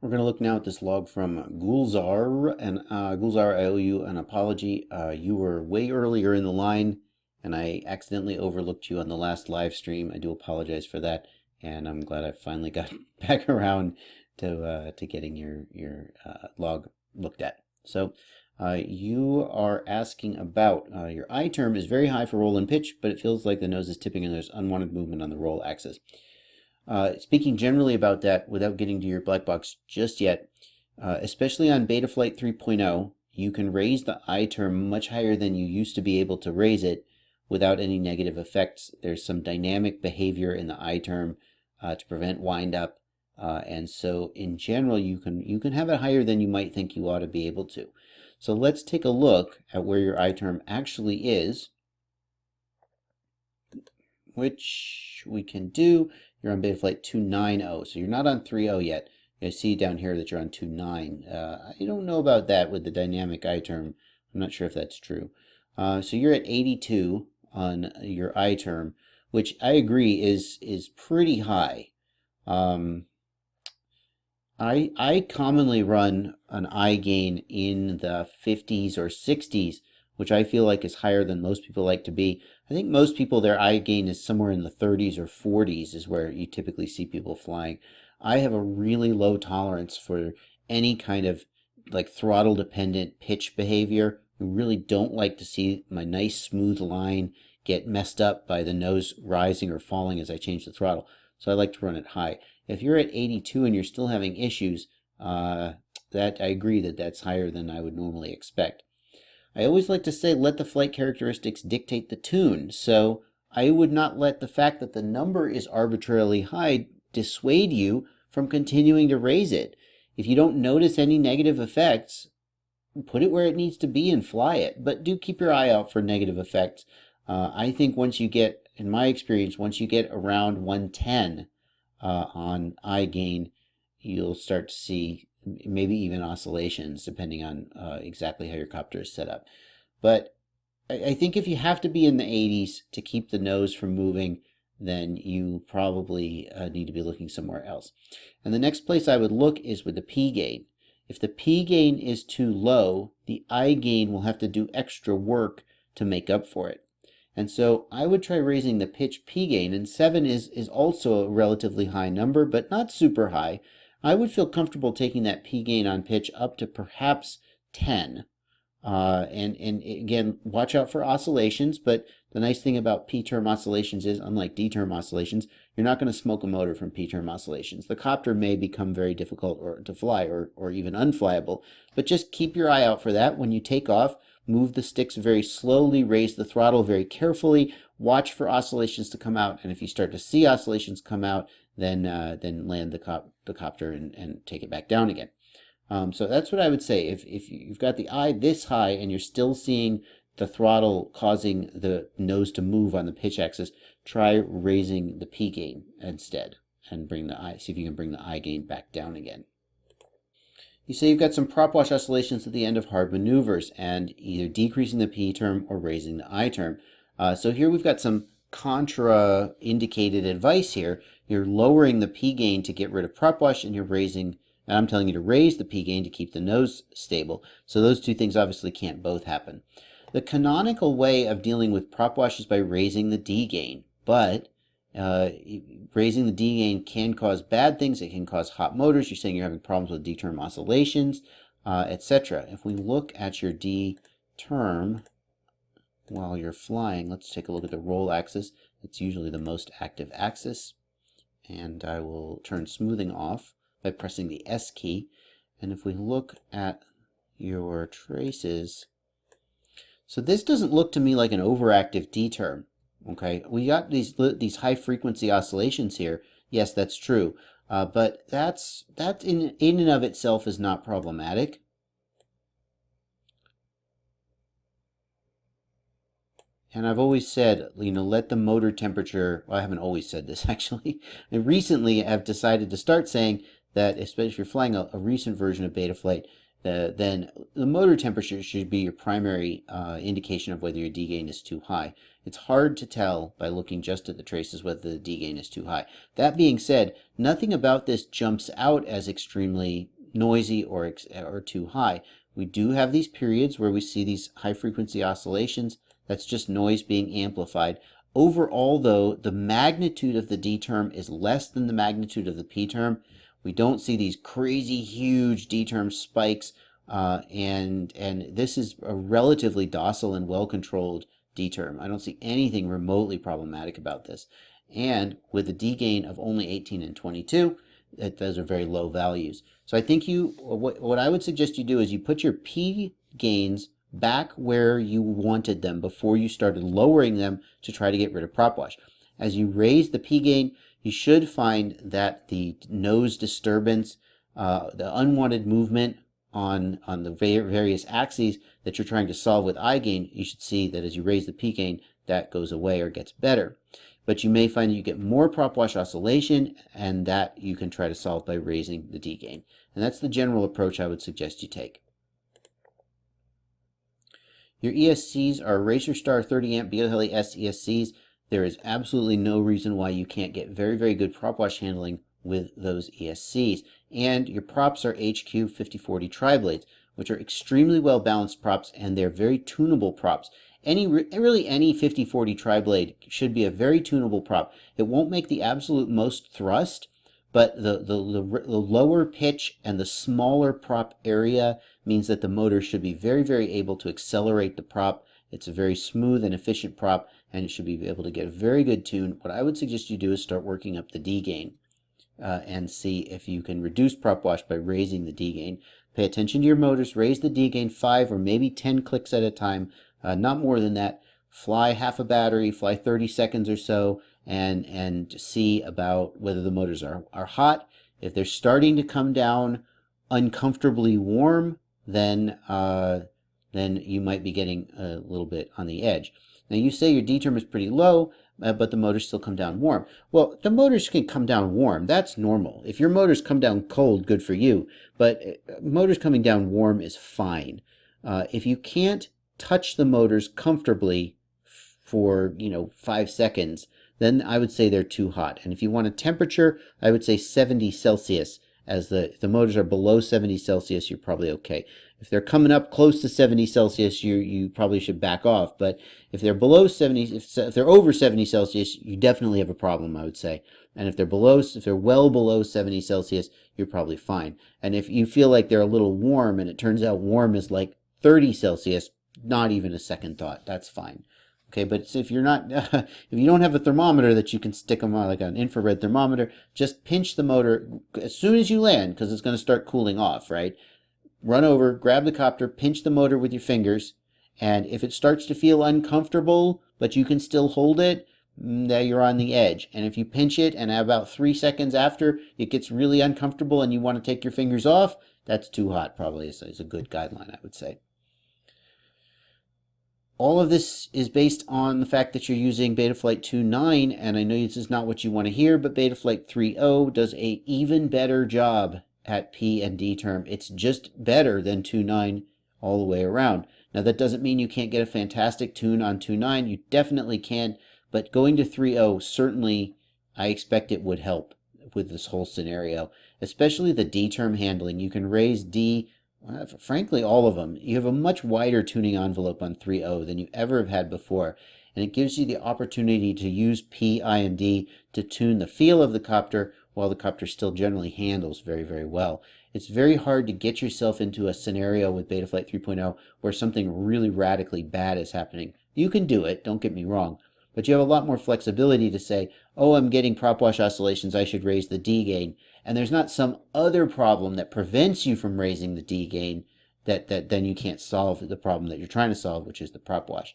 We're going to look now at this log from Gulzar, and Gulzar, I owe you an apology. You were way earlier in the line, and I accidentally overlooked you on the last live stream. I do apologize for that, and I'm glad I finally got back around to getting your log looked at. So you are asking about your I term is very high for roll and pitch, but it feels like the nose is tipping and there's unwanted movement on the roll axis. Speaking generally about that, without getting to your black box just yet, especially on Betaflight 3.0, you can raise the I term much higher than you used to be able to raise it without any negative effects. There's some dynamic behavior in the I term to prevent wind up, and so in general, you can have it higher than you might think you ought to be able to. So let's take a look at where your I term actually is, which we can do. You're on Betaflight 2.9.0, so you're not on 3.0 yet. I see down here that you're on 2.9. I don't know about that with the dynamic I term. I'm not sure if that's true. So you're at 82 on your I term, which I agree is pretty high. I commonly run an I gain in the 50s or 60s, which I feel like is higher than most people like to be. I think most people, their I gain is somewhere in the 30s or 40s is where you typically see people flying. I have a really low tolerance for any kind of like throttle dependent pitch behavior. I really don't like to see my nice smooth line get messed up by the nose rising or falling as I change the throttle. So I like to run it high. If you're at 82 and you're still having issues, that I agree that that's higher than I would normally expect. I always like to say let the flight characteristics dictate the tune, so I would not let the fact that the number is arbitrarily high dissuade you from continuing to raise it. If you don't notice any negative effects, put it where it needs to be and fly it, but do keep your eye out for negative effects. I think once you get, in my experience, once you get around 110 on I gain, you'll start to see maybe even oscillations depending on exactly how your copter is set up. But I think if you have to be in the 80s to keep the nose from moving, then you probably need to be looking somewhere else. And the next place I would look is with the P gain. If the P gain is too low, the I gain will have to do extra work to make up for it. And so I would try raising the pitch P gain, and 7 is also a relatively high number, but not super high. I would feel comfortable taking that P gain on pitch up to perhaps 10. And again, watch out for oscillations, but the nice thing about P-term oscillations is, unlike D-term oscillations, you're not going to smoke a motor from P-term oscillations. The copter may become very difficult to fly or even unflyable, but just keep your eye out for that. When you take off, move the sticks very slowly, raise the throttle very carefully, watch for oscillations to come out, and if you start to see oscillations come out, then land the copter and take it back down again. So that's what I would say. If you've got the eye this high and you're still seeing the throttle causing the nose to move on the pitch axis, try raising the P gain instead and see if you can bring the I gain back down again. You say you've got some prop wash oscillations at the end of hard maneuvers and either decreasing the P term or raising the I term. So here we've got some contra-indicated advice here. You're lowering the P gain to get rid of prop wash, and I'm telling you to raise the P gain to keep the nose stable. So those two things obviously can't both happen. The canonical way of dealing with prop wash is by raising the D gain, but raising the D gain can cause bad things. It can cause hot motors. You're saying you're having problems with D term oscillations, etc. If we look at your D term while you're flying, let's take a look at the roll axis. It's usually the most active axis, and I will turn smoothing off by pressing the S key. And if we look at your traces, so this doesn't look to me like an overactive D term. Okay, we got these high frequency oscillations here. Yes, that's true, but that in and of itself is not problematic. And I've always said, let the motor temperature, well, I haven't always said this actually. And recently I've decided to start saying that, especially if you're flying a recent version of Betaflight, then the motor temperature should be your primary indication of whether your D gain is too high. It's hard to tell by looking just at the traces whether the D gain is too high. That being said, nothing about this jumps out as extremely noisy or too high. We do have these periods where we see these high frequency oscillations. That's just noise being amplified. Overall, though, the magnitude of the D term is less than the magnitude of the P term. We don't see these crazy huge D term spikes, and this is a relatively docile and well-controlled D term. I don't see anything remotely problematic about this. And with a D gain of only 18 and 22, those are very low values. So I think what I would suggest you do is you put your P gains back where you wanted them before you started lowering them to try to get rid of prop wash. As you raise the P gain, you should find that the nose disturbance, the unwanted movement on the various axes that you're trying to solve with I gain, you should see that as you raise the P gain, that goes away or gets better. But you may find that you get more prop wash oscillation, and that you can try to solve by raising the D gain. And that's the general approach I would suggest you take. Your ESCs are RacerStar 30 amp Beta Heli S ESCs. There is absolutely no reason why you can't get very, very good prop wash handling with those ESCs. And your props are HQ 5040 tri-blades, which are extremely well balanced props, and they're very tunable props. Really any 5040 tri-blade should be a very tunable prop. It won't make the absolute most thrust, but the lower pitch and the smaller prop area means that the motor should be very, very able to accelerate the prop. It's a very smooth and efficient prop, and it should be able to get a very good tune. What I would suggest you do is start working up the D gain and see if you can reduce prop wash by raising the D gain. Pay attention to your motors. Raise the D gain 5 or maybe 10 clicks at a time, not more than that. Fly half a battery, fly 30 seconds or so, and see about whether the motors are hot. If they're starting to come down uncomfortably warm, then you might be getting a little bit on the edge. Now you say your D term is pretty low, but the motors still come down warm. Well, the motors can come down warm. That's normal. If your motors come down cold, good for you. But motors coming down warm is fine. If you can't touch the motors comfortably for 5 seconds, then I would say they're too hot. And if you want a temperature, I would say 70 Celsius. If the motors are below 70 Celsius, you're probably okay. If they're coming up close to 70 Celsius, you probably should back off. But if they're below 70, if they're over 70 Celsius, you definitely have a problem, I would say. And if they're well below 70 Celsius, you're probably fine. And if you feel like they're a little warm, and it turns out warm is like 30 Celsius, not even a second thought. That's fine. Okay, but if you're not, if you don't have a thermometer that you can stick them on, like an infrared thermometer, just pinch the motor as soon as you land, because it's going to start cooling off, right? Run over, grab the copter, pinch the motor with your fingers, and if it starts to feel uncomfortable, but you can still hold it, then you're on the edge. And if you pinch it, and about 3 seconds after it gets really uncomfortable and you want to take your fingers off, that's too hot, probably is a good guideline, I would say. All of this is based on the fact that you're using Betaflight 2.9, and I know this is not what you want to hear, but Betaflight 3.0 does a even better job at P and D term. It's just better than 2.9 all the way around. Now that doesn't mean you can't get a fantastic tune on 2.9. You definitely can, but going to 3.0 certainly, I expect it would help with this whole scenario, especially the D term handling. You can raise D, frankly, all of them. You have a much wider tuning envelope on 3.0 than you ever have had before, and it gives you the opportunity to use P, I, and D to tune the feel of the copter while the copter still generally handles very, very well. It's very hard to get yourself into a scenario with Betaflight 3.0 where something really radically bad is happening. You can do it, don't get me wrong, but you have a lot more flexibility to say, oh, I'm getting prop wash oscillations, I should raise the D gain. And there's not some other problem that prevents you from raising the D gain that then you can't solve the problem that you're trying to solve, which is the prop wash.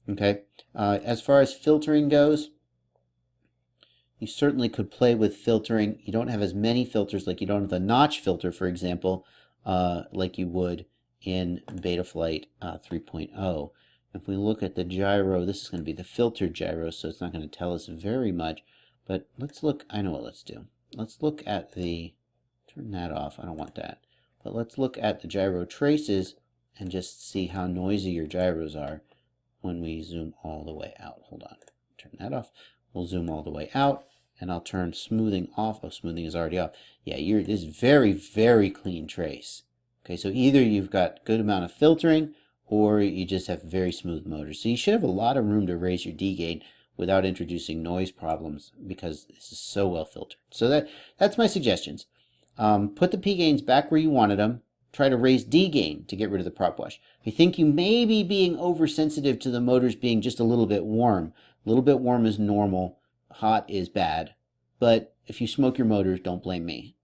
Okay. As far as filtering goes, you certainly could play with filtering. You don't have as many filters, like you don't have the notch filter, for example, like you would in Betaflight 3.0. If we look at the gyro, this is going to be the filtered gyro, so it's not going to tell us very much. But let's look, I know what let's do. Let's look at turn that off, I don't want that. But let's look at the gyro traces and just see how noisy your gyros are when we zoom all the way out. Hold on, turn that off. We'll zoom all the way out, and I'll turn smoothing off. Oh, smoothing is already off. Yeah, this is very, very clean trace. Okay, so either you've got good amount of filtering or you just have very smooth motors. So you should have a lot of room to raise your D gain without introducing noise problems because this is so well filtered. So that's my suggestions. Put the P gains back where you wanted them. Try to raise D gain to get rid of the prop wash. I think you may be being oversensitive to the motors being just a little bit warm. A little bit warm is normal. Hot is bad. But if you smoke your motors, don't blame me.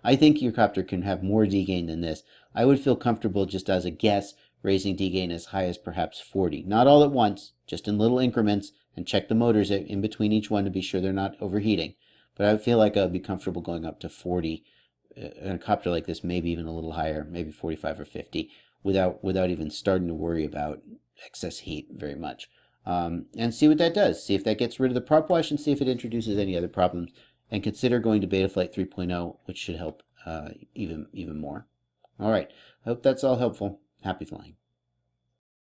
I think your copter can have more D gain than this. I would feel comfortable, just as a guess, raising D gain as high as perhaps 40. Not all at once, just in little increments, and check the motors in between each one to be sure they're not overheating. But I feel like I'd be comfortable going up to 40 in a copter like this, maybe even a little higher, maybe 45 or 50, without even starting to worry about excess heat very much. And see what that does. See if that gets rid of the prop wash, and see if it introduces any other problems. And consider going to Betaflight 3.0, which should help even more. All right. I hope that's all helpful. Happy flying.